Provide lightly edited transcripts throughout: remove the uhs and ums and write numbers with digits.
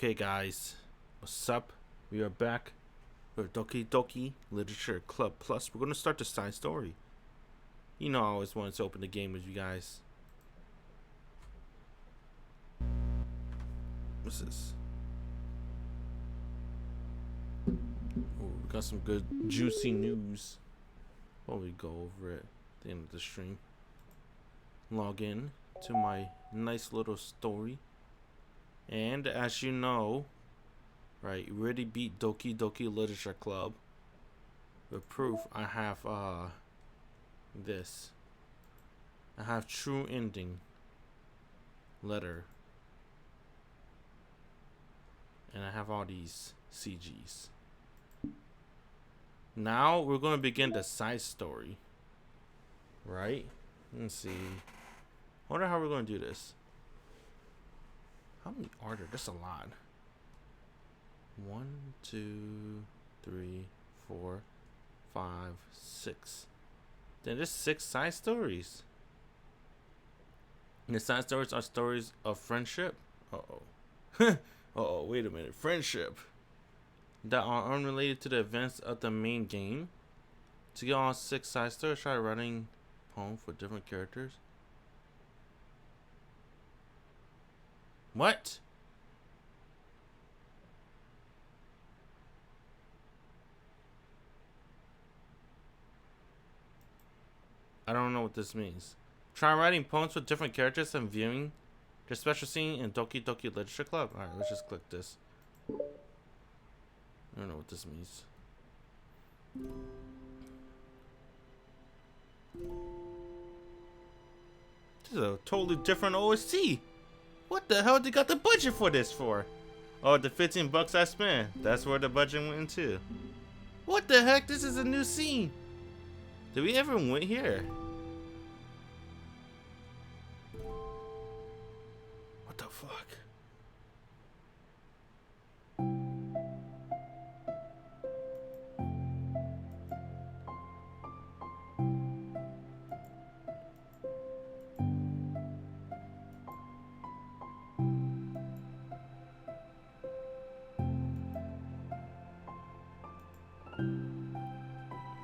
Okay, guys, what's up? We are back for Doki Doki Literature Club Plus. We're gonna start the side story. You know, I always wanted to open the game with you guys. What's this? Oh, we got some good juicy news. While we go over it at the end of the stream. Log in to my nice little story. And as you know, right, you already beat Doki Doki Literature Club. The proof, I have this. I have true ending letter. And I have all these CGs. Now we're going to begin the side story. Right? Let's see. Wonder how we're going to do this. How many are there? That's a lot. 1, 2, 3, 4, 5, 6. Then there's 6 side stories. And the side stories are stories of friendship. Wait a minute. Friendship. That are unrelated to the events of the main game. To get all 6 side stories, try writing poems for different characters. What? I don't know what this means. Try writing poems with different characters and viewing their special scene in Doki Doki Literature Club. Alright, let's just click this. I don't know what this means. This is a totally different OST. What the hell they got the budget for this for? Oh, the 15 bucks I spent. That's where the budget went into. What the heck? This is a new scene. Did we ever went here? What the fuck?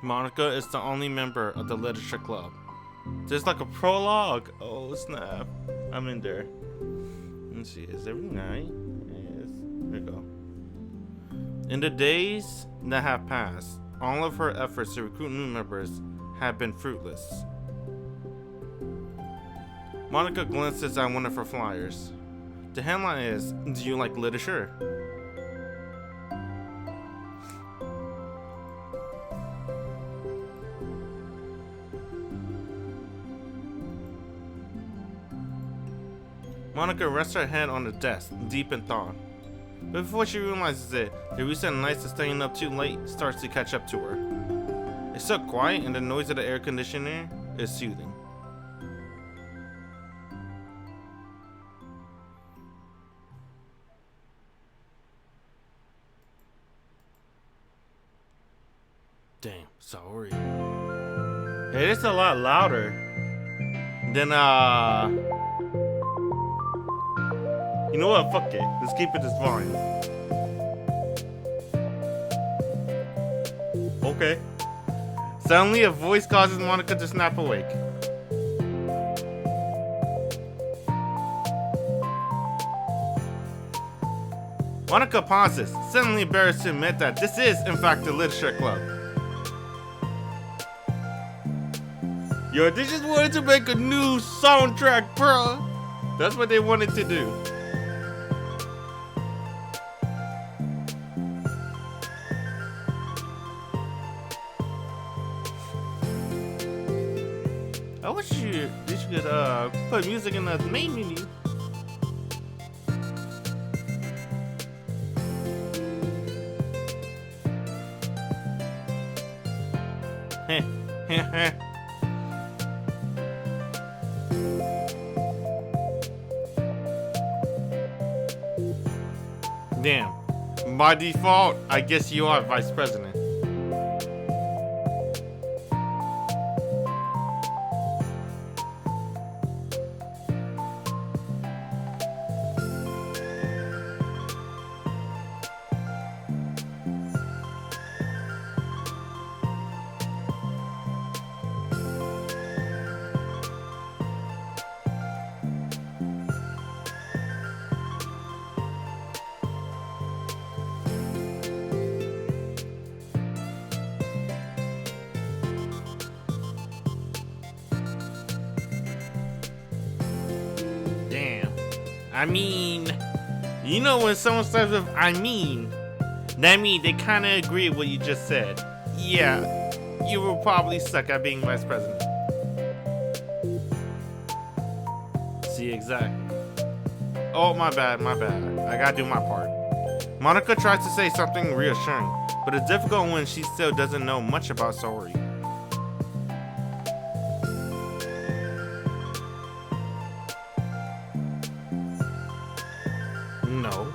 Monica is the only member of the literature club. There's like a prologue. Oh snap. I'm in there. Let's see, is every night? Yes. There we go. In the days that have passed, all of her efforts to recruit new members have been fruitless. Monica glances at one of her flyers. The headline is, "Do you like literature?" Monica rests her head on the desk, deep in thought. But before she realizes it, the recent nights of staying up too late starts to catch up to her. It's so quiet and the noise of the air conditioner is soothing. Damn, sorry. Hey, it's a lot louder than you know what? Fuck it. Let's keep it this volume. Okay. Suddenly, a voice causes Monica to snap awake. Monica pauses, suddenly embarrassed to admit that this is, in fact, the literature club. Yo, they just wanted to make a new soundtrack, bro. That's what they wanted to do. I wish you could put music in the main menu. Damn. By default, I guess you are vice president. I mean, you know when someone starts with I mean, that means they kind of agree with what you just said. Yeah, you will probably suck at being vice president. See, exactly. Oh, my bad. I gotta do my part. Monica tries to say something reassuring, but it's difficult when she still doesn't know much about Saori. No.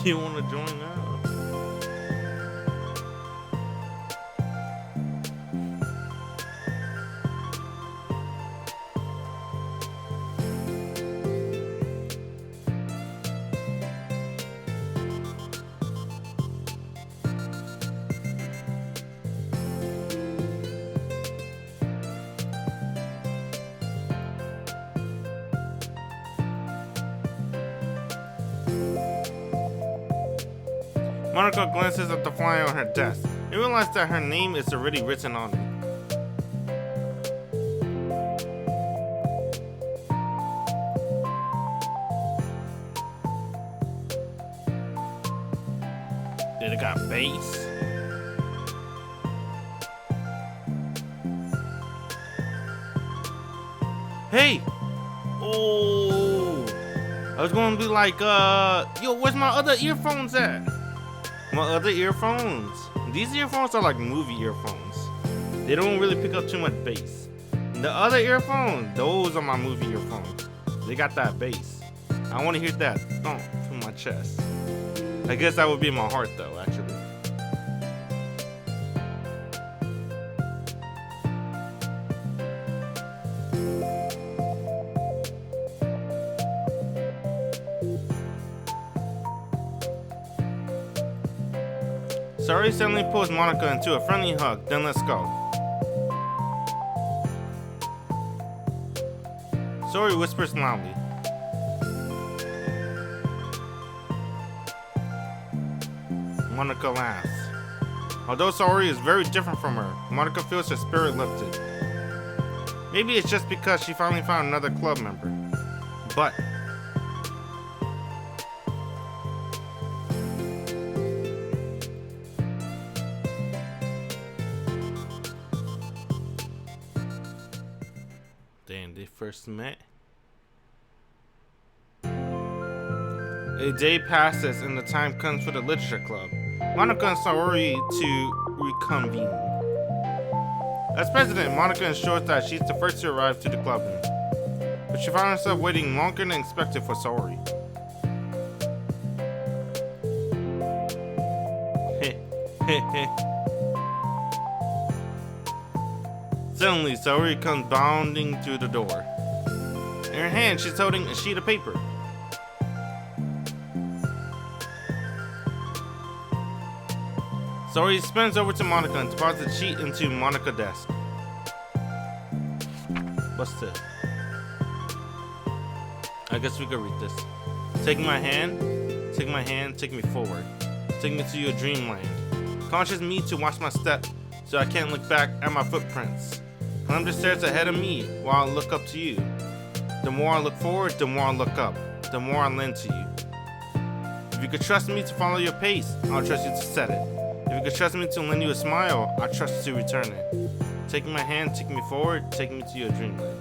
You wanna join now? Monica glances at the flyer on her desk and realizes that her name is already written on it. Did it got base? Hey! Oh! I was gonna be like, yo, where's my other earphones at? My other earphones. These earphones are like movie earphones. They don't really pick up too much bass. The other earphones, those are my movie earphones. They got that bass. I want to hear that thump from my chest. I guess that would be my heart though, actually. Saori suddenly pulls Monica into a friendly hug, then let's go. Saori whispers loudly. Monica laughs. Although Saori is very different from her, Monica feels her spirit lifted. Maybe it's just because she finally found another club member. But they first met. A day passes and the time comes for the literature club. Monica and Saori to reconvene. As president, Monica ensures that she's the first to arrive to the club room, but she found herself waiting longer than expected for Saori. Suddenly, Saori comes bounding through the door. In her hand, she's holding a sheet of paper. Saori spins over to Monica and deposits the sheet into Monica's desk. What's this? I guess we could read this. Take my hand, take me forward. Take me to your dreamland. Conscious me to watch my step so I can't look back at my footprints. Climb the stairs ahead of me while I look up to you. The more I look forward, the more I look up. The more I lend to you. If you could trust me to follow your pace, I'll trust you to set it. If you could trust me to lend you a smile, I trust you to return it. Take my hand, take me forward, take me to your dreamland.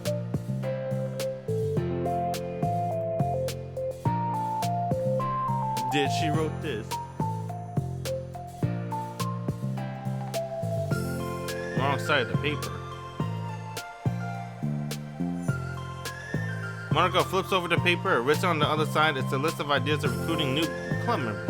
Did she wrote this? Wrong side of the paper. Monica flips over the paper. Written on the other side is a list of ideas of recruiting new club members.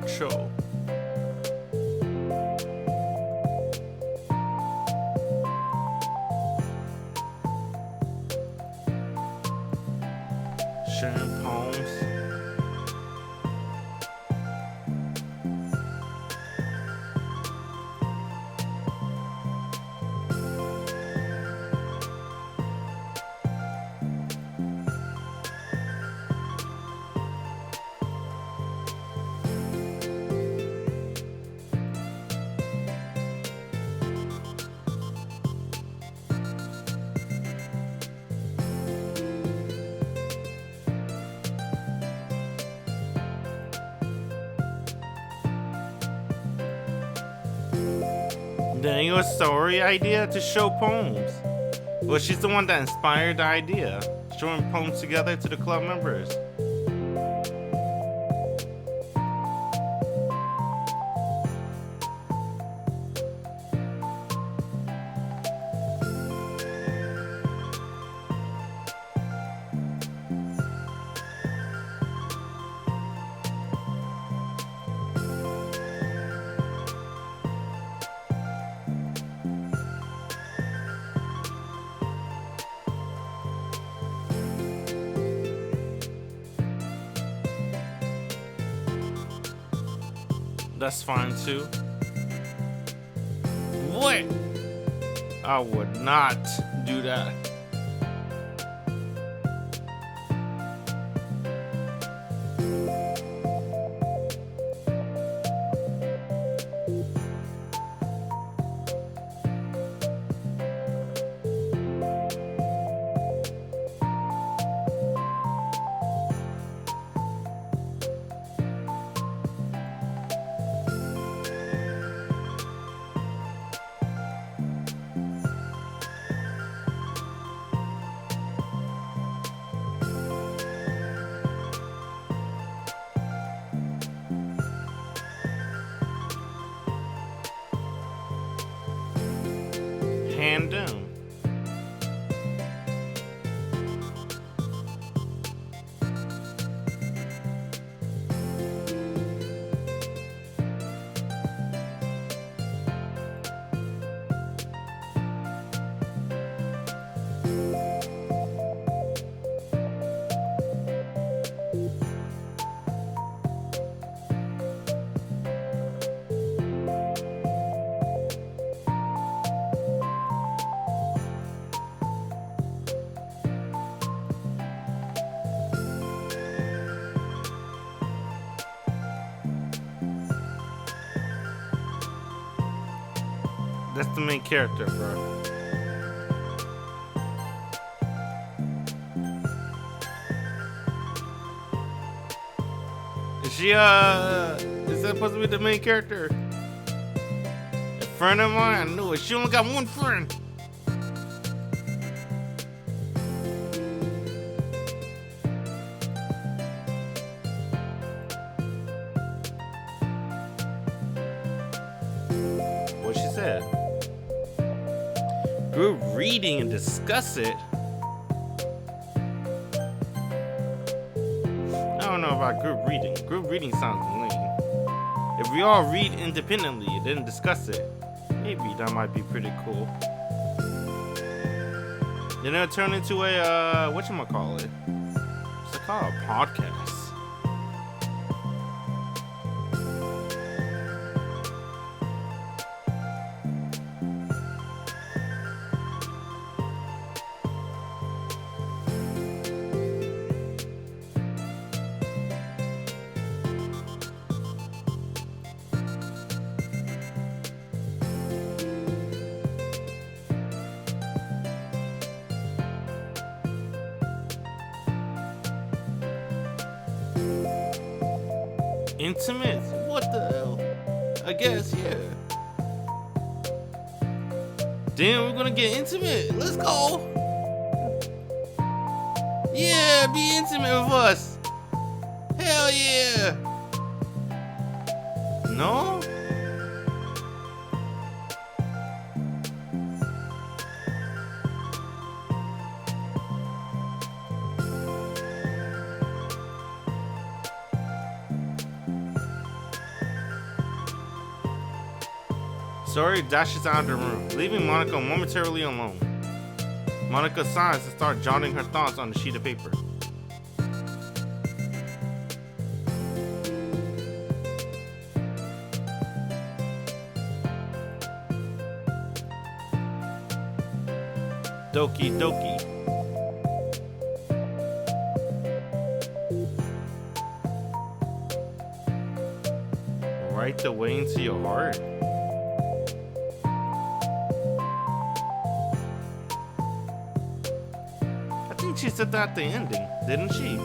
Show. Sharing poems. Then your story idea to show poems. Well, she's the one that inspired the idea, showing poems together to the club members. That's fine too. What? I would not do that. Hand down. That's the main character, bro. Is she, is that supposed to be the main character? A friend of mine? I knew it. She only got one friend. What she said? Group reading and discuss it. I don't know about group reading. Group reading sounds lame. If we all read independently and then discuss it, maybe that might be pretty cool. Then it'll turn into a whatchamacallit? What's it called? A podcast. Intimate? What the hell? I guess, yeah. Damn, we're gonna get intimate. Let's go. Yeah, be intimate with us. Hell yeah. No? Story dashes out of the room, leaving Monica momentarily alone. Monica sighs and starts jotting her thoughts on a sheet of paper. Doki Doki. Right the way into your heart. I think she said that at the ending, didn't she?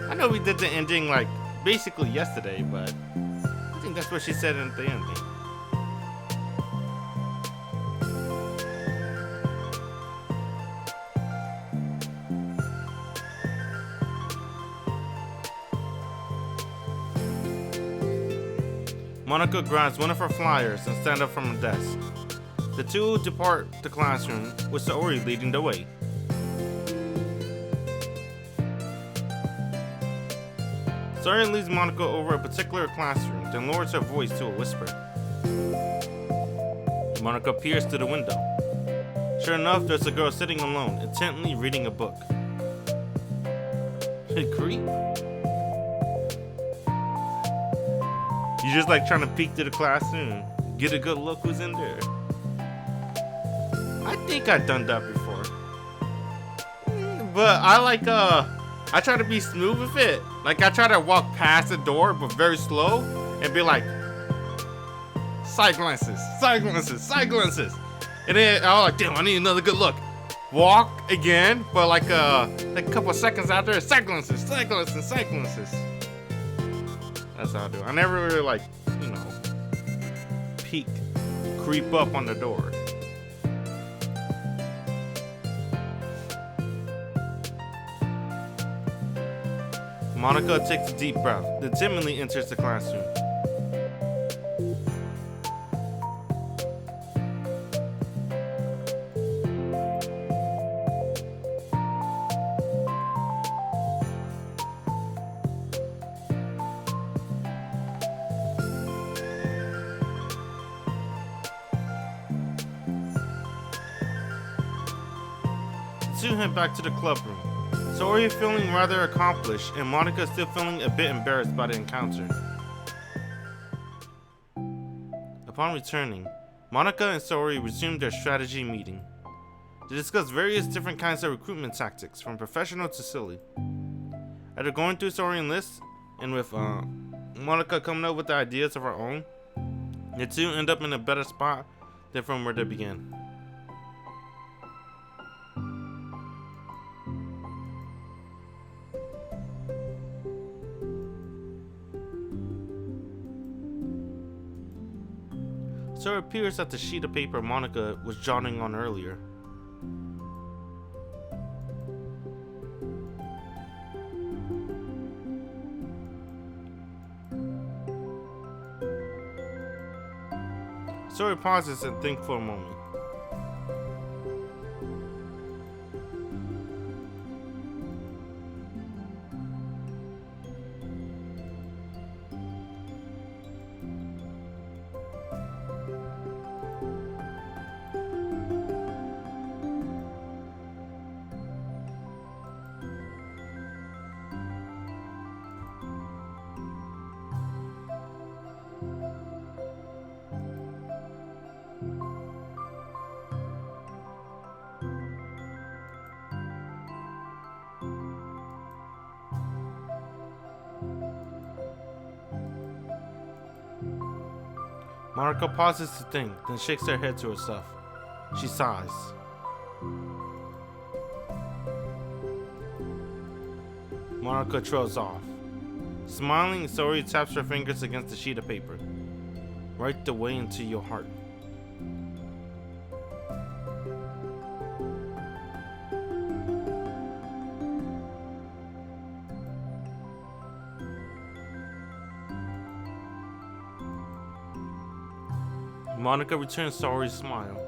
I know we did the ending like basically yesterday, but I think that's what she said at the ending. Monica grabs one of her flyers and stands up from her desk. The two depart the classroom, with Saori leading the way. Saori leads Monica over a particular classroom, then lowers her voice to a whisper. Monica peers through the window. Sure enough, there's a girl sitting alone, intently reading a book. Creep. You just like trying to peek through the classroom, get a good look who's in there. I think I've done that before. But I try to be smooth with it. Like I try to walk past the door, but very slow, and be like, side glances, side glances, side glances. And then I was like, damn, I need another good look. Walk again, but like a couple seconds after, side glances, side glances, side glances. That's how I do. I never really like, peek, creep up on the door. Monica takes a deep breath, then timidly enters the classroom. The two head back to the club room. Saori is feeling rather accomplished, and Monica is still feeling a bit embarrassed by the encounter. Upon returning, Monica and Saori resume their strategy meeting. They discuss various different kinds of recruitment tactics, from professional to silly. After going through Saori's list, and with Monica coming up with the ideas of her own, the two end up in a better spot than from where they began. So it appears that the sheet of paper Monica was jotting on earlier. So he pauses and thinks for a moment. Monica pauses to think, then shakes her head to herself. She sighs. Monica trails off. Smiling, Saori taps her fingers against the sheet of paper. Right the way into your heart. Monica returns Saori's smile.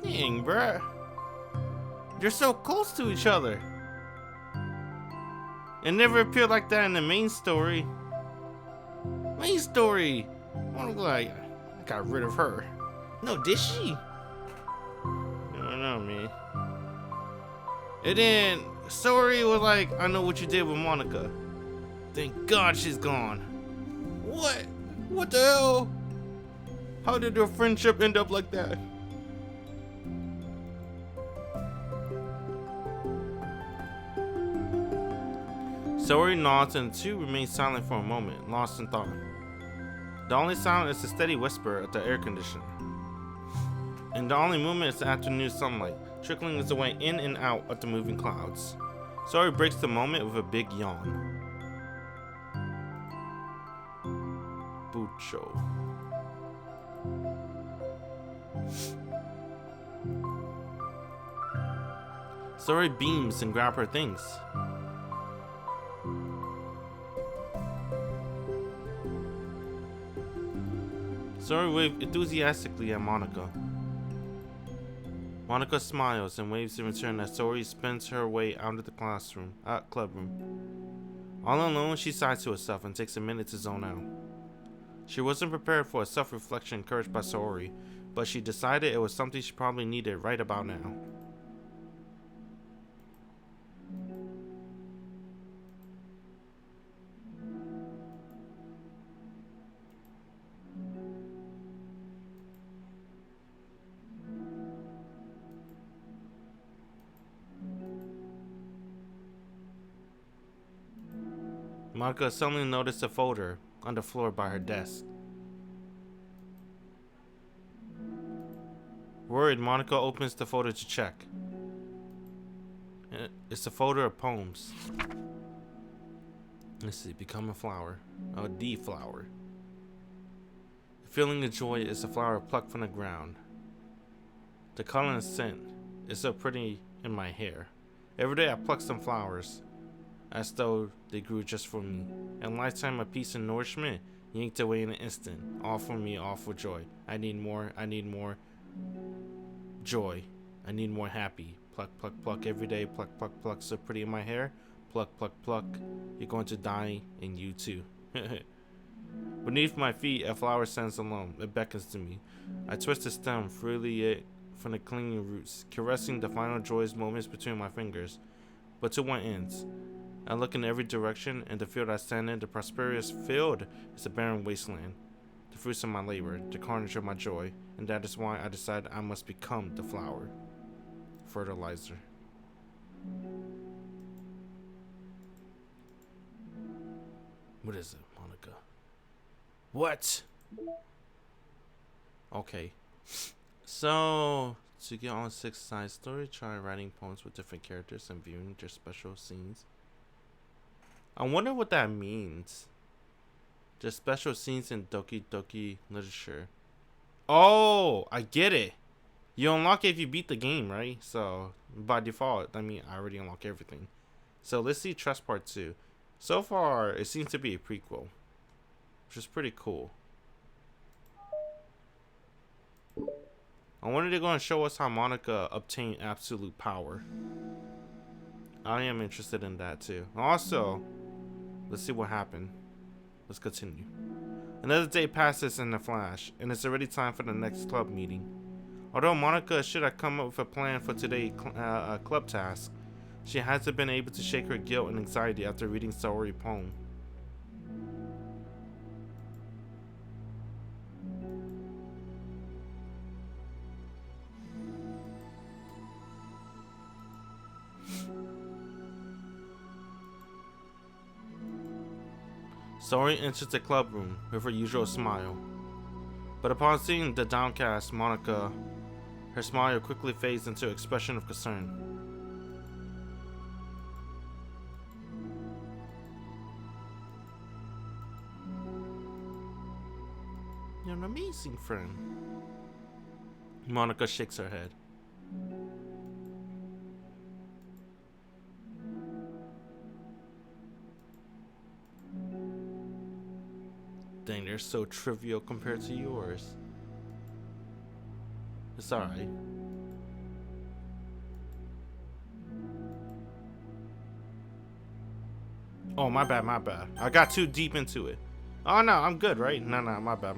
Dang, bruh. You're so close to each other. It never appeared like that in the main story. Monica I got rid of her. No, did she? I don't know, man. And then Saori was like, I know what you did with Monica. Thank God she's gone. What? What the hell? How did your friendship end up like that? Saori nods and the two remain silent for a moment, lost in thought. The only sound is the steady whisper of the air conditioner. And the only movement is the afternoon sunlight, trickling its way in and out of the moving clouds. Saori breaks the moment with a big yawn. Bucho. Saori beams and grabs her things. Saori waves enthusiastically at Monica. Monica smiles and waves in return as Saori spins her way out of the clubroom. All alone, she sighs to herself and takes a minute to zone out. She wasn't prepared for a self-reflection encouraged by Saori, but she decided it was something she probably needed right about now. Monica suddenly noticed a folder on the floor by her desk. Worried, Monica opens the folder to check. It's a folder of poems. Let's see, become a flower. Oh, the flower. The feeling of joy is a flower plucked from the ground. The color and scent is so pretty in my hair. Every day I pluck some flowers, as though they grew just for me. And lifetime of peace and nourishment yanked away in an instant. All for me, all for joy. I need more joy. I need more happy. Pluck, pluck, pluck every day. Pluck, pluck, pluck. So pretty in my hair. Pluck, pluck, pluck. You're going to die, and you too. Beneath my feet, a flower stands alone. It beckons to me. I twist the stem, freely it from the clinging roots, caressing the final joyous moments between my fingers. But to what ends? I look in every direction, and the field I stand in, the prosperous field, is a barren wasteland. The fruits of my labor, the carnage of my joy, and that is why I decided I must become the flower. Fertilizer. What is it, Monica? What? Okay. So, to get on 6 side story, try writing poems with different characters and viewing their special scenes. I wonder what that means. There's special scenes in Doki Doki Literature. Oh, I get it. You unlock it if you beat the game, right? So, by default, I mean, I already unlock everything. So, let's see Trust Part 2. So far, it seems to be a prequel, which is pretty cool. I wonder if they're going to show us how Monica obtained absolute power. I am interested in that too. Also, let's see what happened. Let's continue. Another day passes in a flash, and it's already time for the next club meeting. Although Monica should have come up with a plan for today's club task, she hasn't been able to shake her guilt and anxiety after reading Saori's poem. Saori enters the club room with her usual smile, but upon seeing the downcast Monica, her smile quickly fades into an expression of concern. You're an amazing friend. Monica shakes her head. Dang, they're so trivial compared to yours. It's alright. Oh, my bad. I got too deep into it. Oh, no, I'm good, right? No, my bad.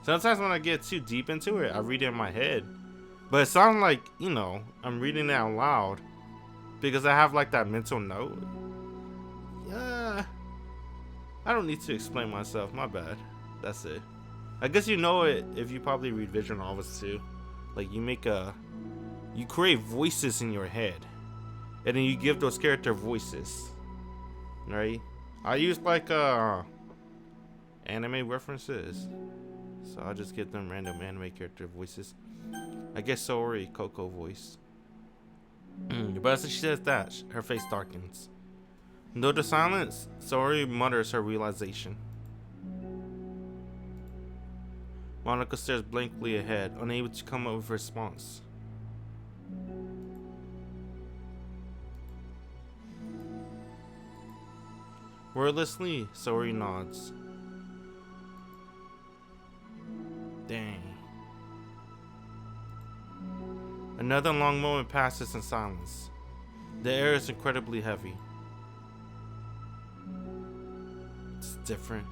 Sometimes when I get too deep into it, I read it in my head. But it sounds like, you know, I'm reading it out loud. Because I have, like, that mental note. Yeah. I don't need to explain myself. My bad. That's it. I guess you know it if you probably read visual novels too. Like, you create voices in your head. And then you give those character voices. right? I use like anime references, so I'll just give them random anime character voices. I guess Saori Coco voice. But as she says that, her face darkens. Though the silence, Saori mutters her realization. Monica stares blankly ahead, unable to come up with a response. Wordlessly, Saori nods. Dang. Another long moment passes in silence. The air is incredibly heavy. It's different.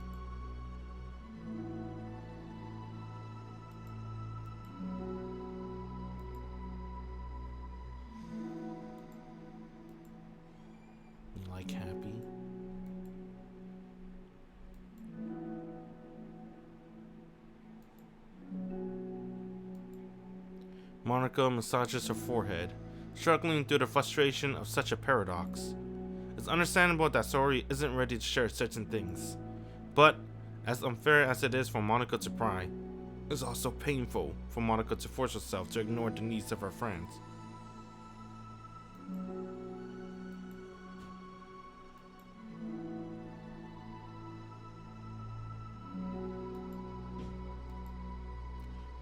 You like happy? Monica massages her forehead, struggling through the frustration of such a paradox. It's understandable that Saori isn't ready to share certain things, but as unfair as it is for Monica to pry, it's also painful for Monica to force herself to ignore the needs of her friends.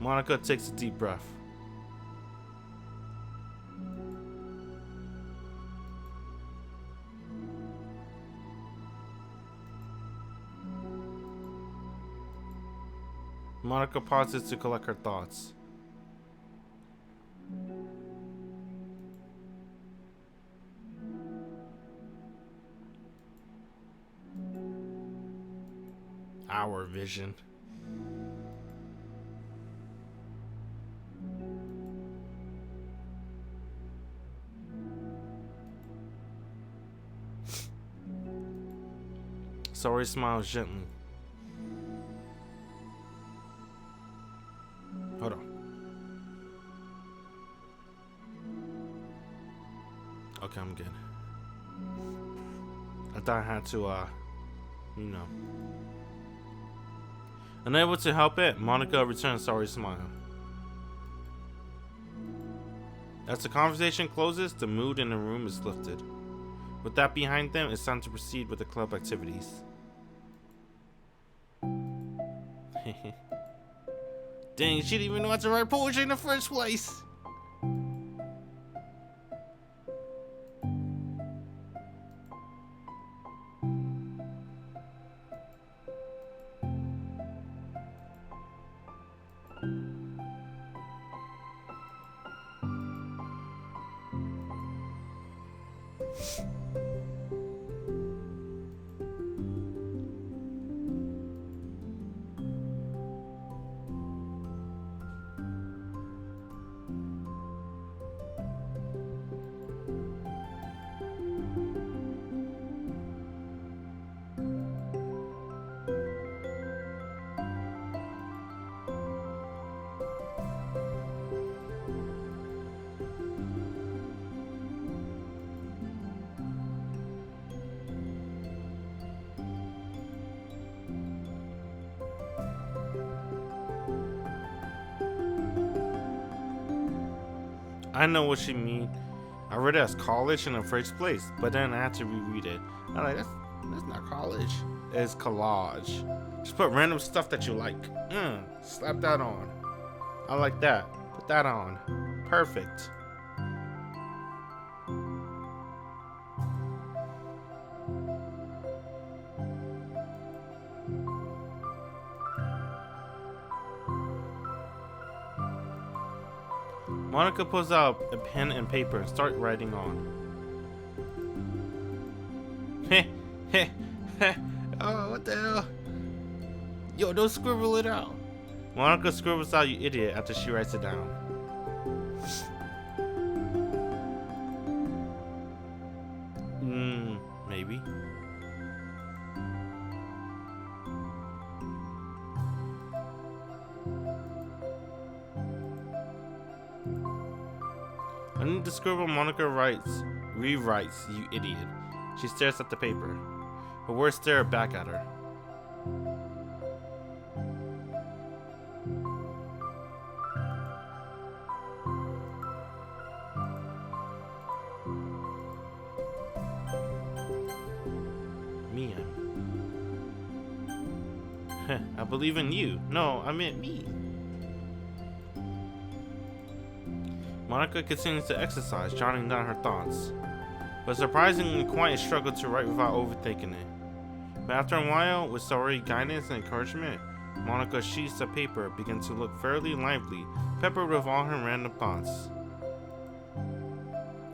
Monica takes a deep breath. Monica pauses to collect her thoughts. Our vision. Saori smiles gently. Hold on. Okay, I'm good. I thought I had to, you know. Unable to help it, Monica returns Saori's smile. As the conversation closes, the mood in the room is lifted. With that behind them, it's time to proceed with the club activities. Dang, she didn't even know how to write poetry in the first place. I know what she mean. I read it as college in the first place, but then I had to reread it. I'm like, that's not college. It's collage. Just put random stuff that you like. Slap that on. I like that. Put that on. Perfect. Monica pulls out a pen and paper and starts writing on. Oh, what the hell? Yo, don't scribble it out. Monica scribbles out, you idiot, after she writes it down. Maybe. Underneath the scribble, Monica rewrites, you idiot. She stares at the paper. Her words stare back at her. Me, I believe in you. No, I meant me. Monica continues to exercise, jotting down her thoughts, but surprisingly quiet struggled to write without overthinking it. But after a while, with Saori guidance and encouragement, Monica's sheets of paper begin to look fairly lively, peppered with all her random thoughts.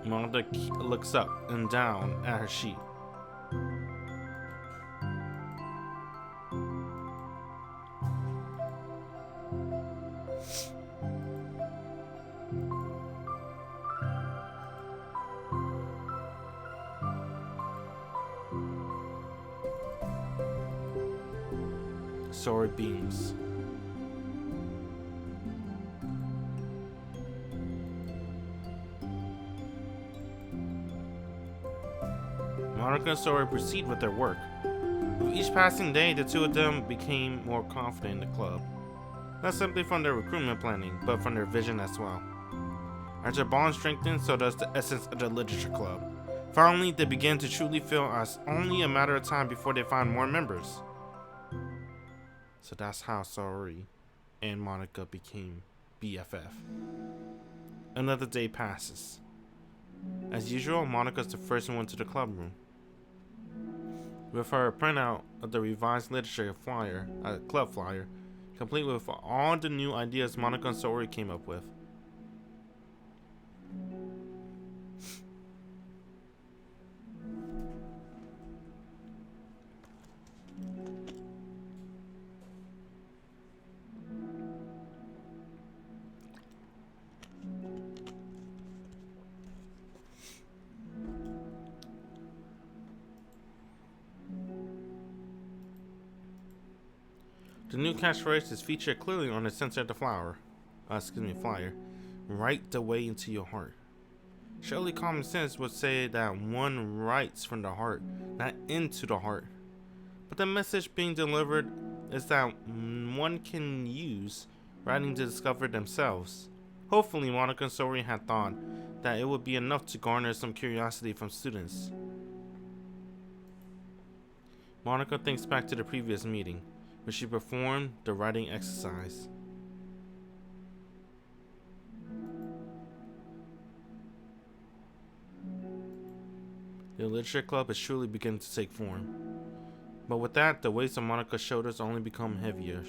Monica looks up and down at her sheet. Saori beams. Monica and Saori proceed with their work. With each passing day, the two of them became more confident in the club. Not simply from their recruitment planning, but from their vision as well. As their bond strengthened, so does the essence of the literature club. Finally, they began to truly feel as only a matter of time before they find more members. So that's how Saori and Monica became BFF. Another day passes. As usual, Monica's the first one to the club room. With her printout of the revised literature flyer, club flyer, complete with all the new ideas Monica and Saori came up with. The new catchphrase is featured clearly on the center of the flyer. Write the way into your heart. Surely common sense would say that one writes from the heart, not into the heart. But the message being delivered is that one can use writing to discover themselves. Hopefully, Monica and Saori had thought that it would be enough to garner some curiosity from students. Monica thinks back to the previous meeting, where she performed the writing exercise. The literature club is truly beginning to take form. But with that, the weights on Monica's shoulders only become heavier.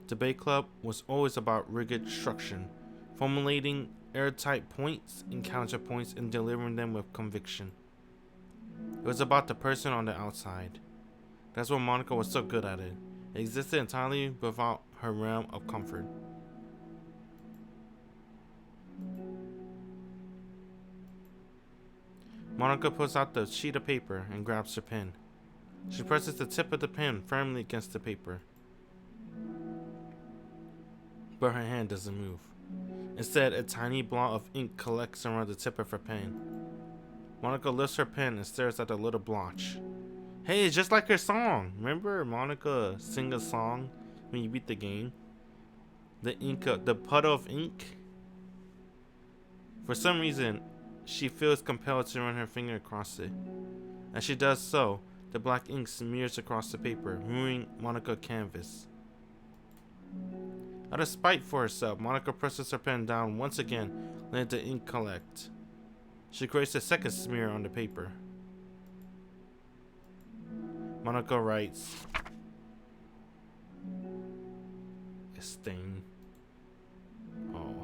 Debate club was always about rigid structure, formulating airtight points and counterpoints and delivering them with conviction. It was about the person on the outside. That's what Monica was so good at it. It existed entirely without her realm of comfort. Monica pulls out the sheet of paper and grabs her pen. She presses the tip of the pen firmly against the paper. But her hand doesn't move. Instead, a tiny blob of ink collects around the tip of her pen. Monica lifts her pen and stares at the little blotch. Hey, it's just like her song. Remember Monica sing a song when you beat the game? The puddle of ink? For some reason, she feels compelled to run her finger across it. As she does so, the black ink smears across the paper, ruining Monica's canvas. Out of spite for herself, Monica presses her pen down once again, letting the ink collect. She creates a second smear on the paper. Monica writes, a stain. Oh,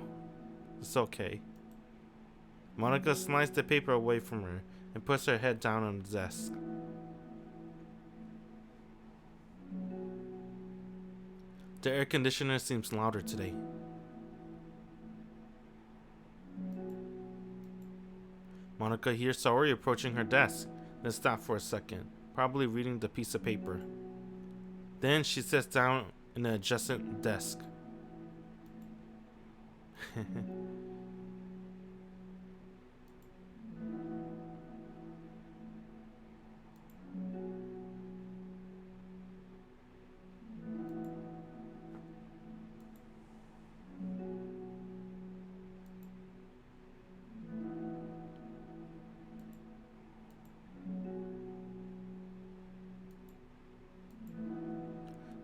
it's okay. Monica slides the paper away from her and puts her head down on the desk. The air conditioner seems louder today. Monica hears Saori approaching her desk, then stops for a second, probably reading the piece of paper. Then she sits down in the adjacent desk.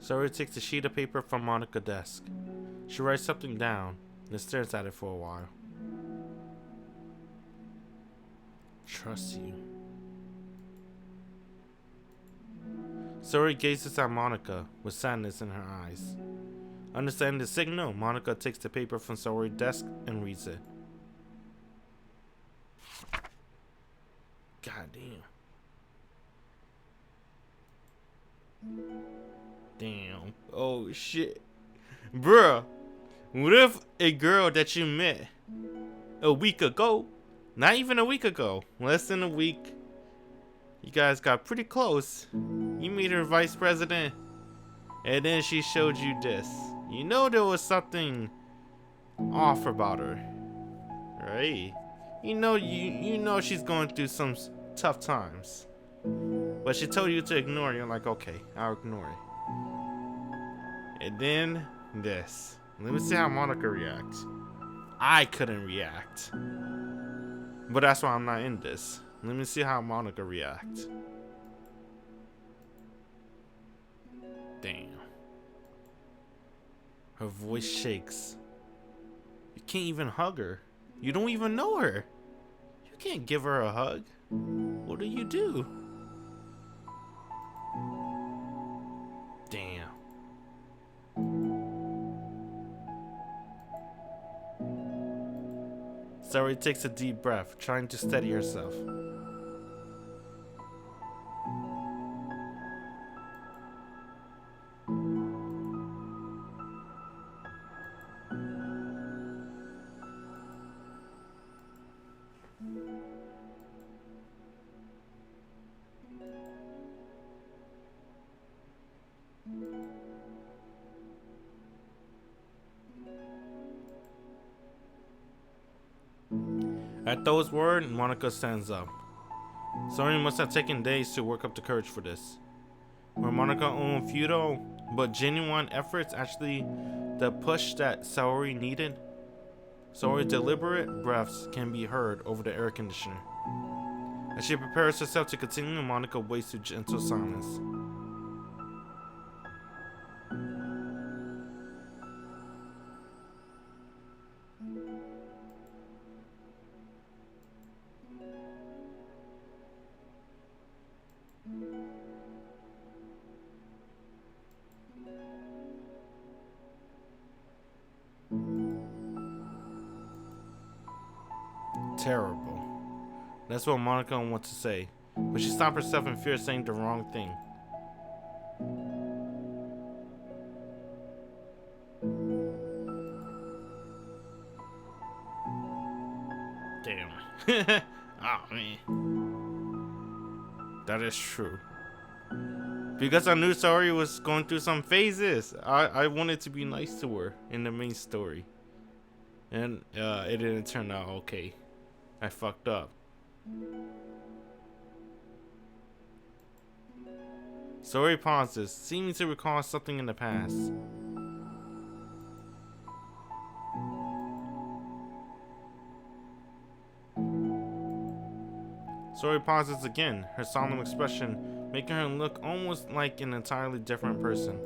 Saori takes a sheet of paper from Monika's desk. She writes something down and stares at it for a while. Trust you. Saori gazes at Monika with sadness in her eyes. Understanding the signal, Monika takes the paper from Saori's desk and reads it. God damn. Damn. Oh shit. Bruh. What if a girl that you met a week ago, not even a week ago, less than a week, you guys got pretty close. You made her vice president, and then she showed you this. You know there was something off about her, right? You know she's going through some tough times, but she told you to ignore it. You're like, okay, I'll ignore it. And then this. Let me see how Monika reacts. I couldn't react, but that's why I'm not in this. Let me see how Monika reacts. Damn. Her voice shakes. You can't even hug her. You don't even know her. You can't give her a hug. What do? Damn. Saori takes a deep breath, trying to steady herself. At those words, Monika stands up. Saori must have taken days to work up the courage for this. Were Monika's own futile but genuine efforts actually the push that Saori needed? Saori's deliberate breaths can be heard over the air conditioner. As she prepares herself to continue, Monika waits to gentle silence. Terrible. That's what Monika wants to say, but she stopped herself in fear of saying the wrong thing. Damn. Oh man. That is true. Because I knew Saori was going through some phases, I wanted to be nice to her in the main story. And it didn't turn out okay. I fucked up. Saori pauses, seeming to recall something in the past. Saori pauses again, her solemn expression making her look almost like an entirely different person.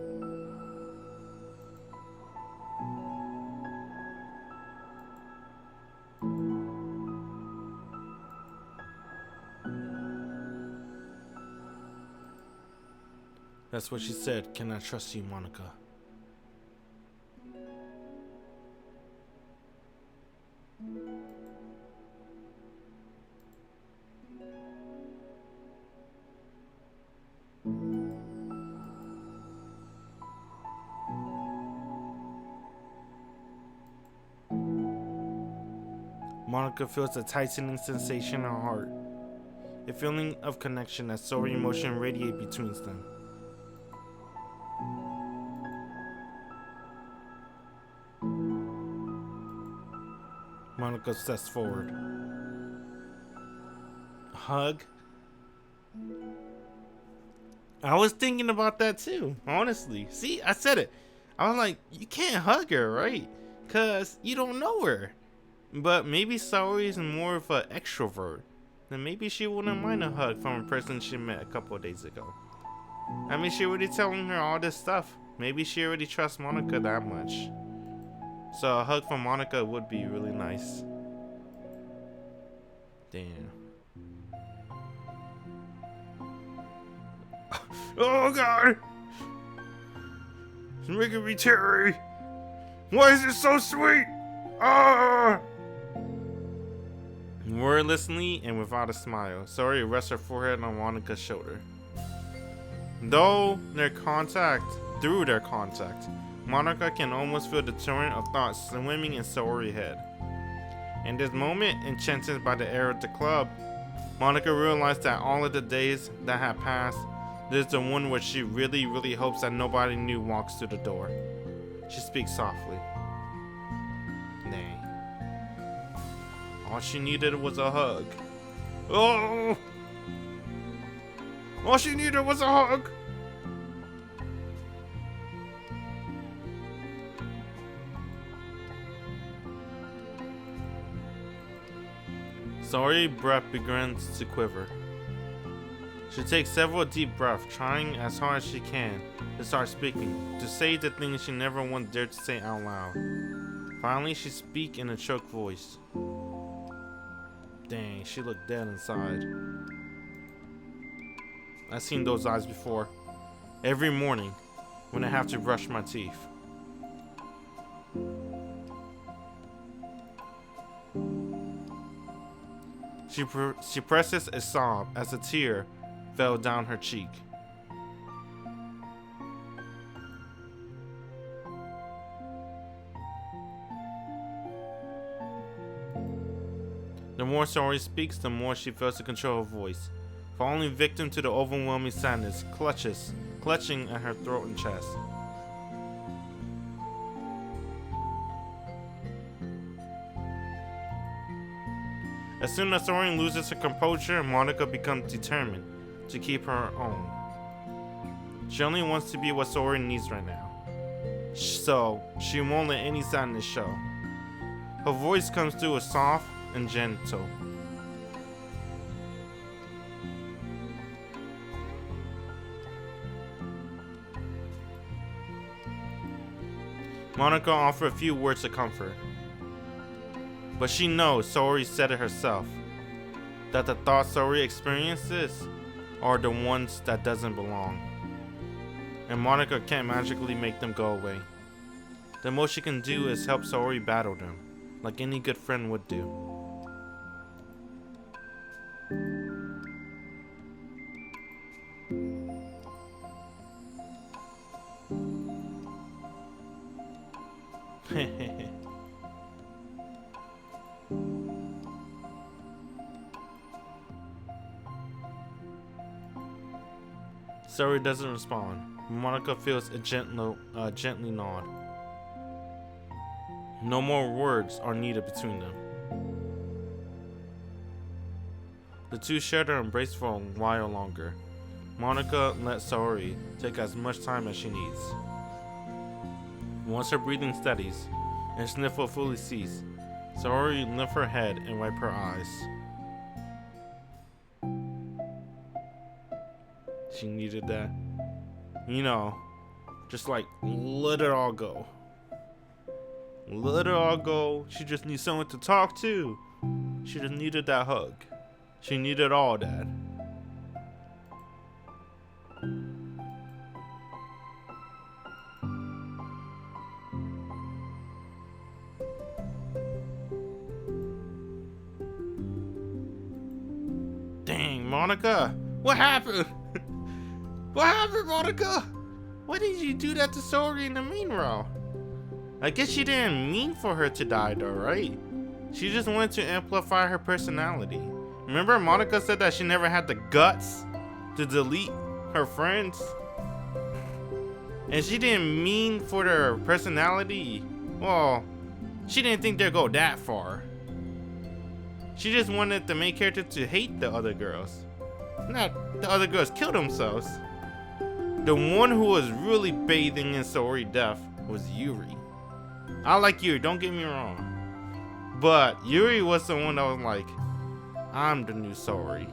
That's what she said. Can I trust you, Monika? Monika feels a tightening sensation in her heart, a feeling of connection as Saori emotion radiates between them. Monika steps forward. Hug? I was thinking about that too, honestly. See, I said it. I was like, you can't hug her, right? Because you don't know her. But maybe Saori is more of an extrovert. Then maybe she wouldn't mind a hug from a person she met a couple of days ago. I mean, she already telling her all this stuff Maybe she already trusts Monica that much. So a hug from Monica would be really nice. Damn. Oh god! It's making me teary. Why is it so sweet? Ah! Wordlessly and without a smile, Saori rests her forehead on Monica's shoulder. Through their contact, Monica can almost feel the torrent of thoughts swimming in Saori's head. In this moment, enchanted by the air of the club, Monica realized that all of the days that had passed, this is the one where she really, really hopes that nobody new walks through the door. She speaks softly. Nay. All she needed was a hug. Oh! All she needed was a hug! Saori's breath begins to quiver. She takes several deep breaths, trying as hard as she can to start speaking, to say the things she never once dared to say out loud. Finally, she speaks in a choked voice. Dang, she looked dead inside. I've seen those eyes before. Every morning, when I have to brush my teeth. She presses a sob as a tear fell down her cheek. The more Saori speaks, the more she fails to control her voice, falling victim to the overwhelming sadness, clutching at her throat and chest. As soon as Saori loses her composure, Monica becomes determined to keep her own. She only wants to be what Saori needs right now. So, she won't let any sadness show. Her voice comes through as soft and gentle. Monica offers a few words of comfort. But she knows Saori said it herself, that the thoughts Saori experiences are the ones that doesn't belong. And Monica can't magically make them go away. The most she can do is help Saori battle them, like any good friend would do. Saori doesn't respond. Monica feels a gently nod. No more words are needed between them. The two share their embrace for a while longer. Monica lets Saori take as much time as she needs. Once her breathing steadies and sniffle fully cease, Saori lifts her head and wipes her eyes. She needed that. You know, just like let it all go. Let it all go. She just needs someone to talk to. She just needed that hug. She needed all that. Dang, Monica, what happened? What happened, Monica? Why did you do that to Saori in the meanwhile? I guess she didn't mean for her to die though, right? She just wanted to amplify her personality. Remember Monica said that she never had the guts to delete her friends? And she didn't mean for their personality. Well, she didn't think they'd go that far. She just wanted the main character to hate the other girls. Not the other girls kill themselves. The one who was really bathing in Saori's death was Yuri. I like Yuri, don't get me wrong. But Yuri was the one that was like, I'm the new Saori.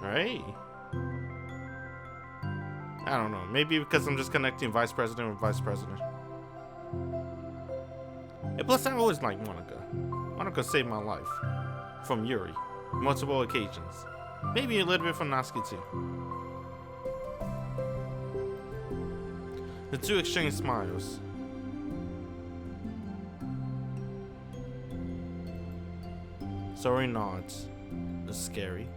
Right? I don't know. Maybe because I'm just connecting vice president with vice president. And plus, I always like Monica. Monica saved my life from Yuri, multiple occasions. Maybe a little bit from Natsuki too. The two exchange smiles. Sori nods. It's scary.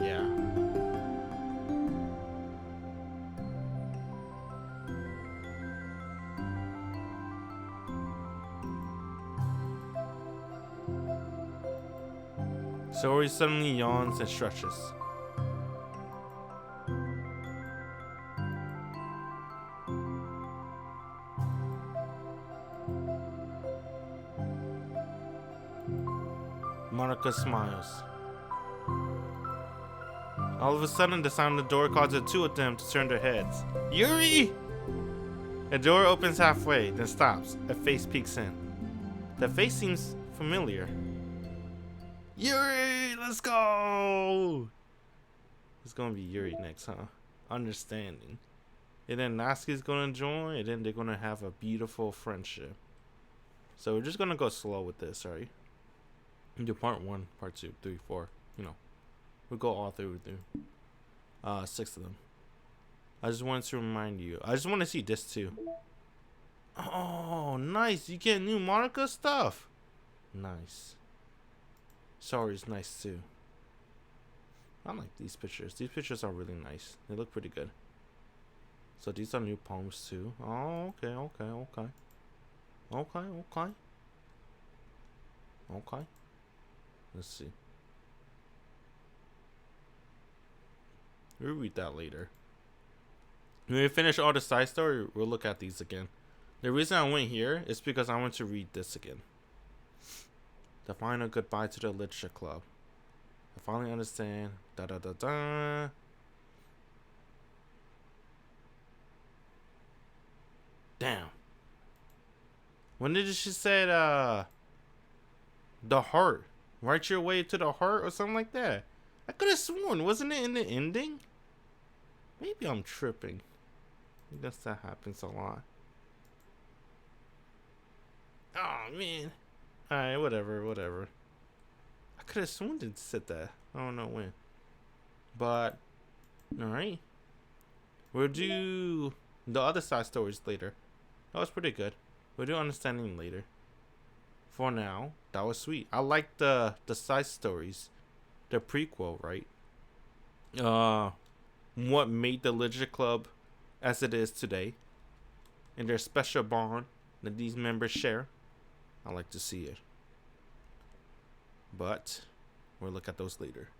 Yeah. Sori suddenly yawns and stretches. Monica smiles. All of a sudden, the sound of the door causes the two of them to turn their heads. Yuri! The door opens halfway, then stops. A face peeks in. The face seems familiar. Yuri, let's go! It's gonna be Yuri next, huh? Understanding. And then Natsuki's gonna join, and then they're gonna have a beautiful friendship. So we're just gonna go slow with this, alright? Do part 1, part 2, 3, 4. You know, we'll go all through. 6 of them. I just wanted to remind you. I just want to see this too. Oh, nice! You get new Monica stuff. Nice. Sorry, it's nice too. I like these pictures. These pictures are really nice. They look pretty good. So these are new poems too. Oh, okay. Let's see. We'll read that later. When we finish all the side story, we'll look at these again. The reason I went here is because I want to read this again. The final goodbye to the literature club. I finally understand. Da da da da. Damn. When did she say the heart? Write your way to the heart or something like that. I could have sworn, wasn't it in the ending? Maybe I'm tripping. I guess that happens a lot. Oh man. Alright, whatever. I could have sworn it said that. I don't know when. But alright. We'll do the other side stories later. That was pretty good. We'll do understanding later. For now, that was sweet. I like the side stories. The prequel, right? What made the Literature Club as it is today. And their special bond that these members share. I like to see it. But we'll look at those later.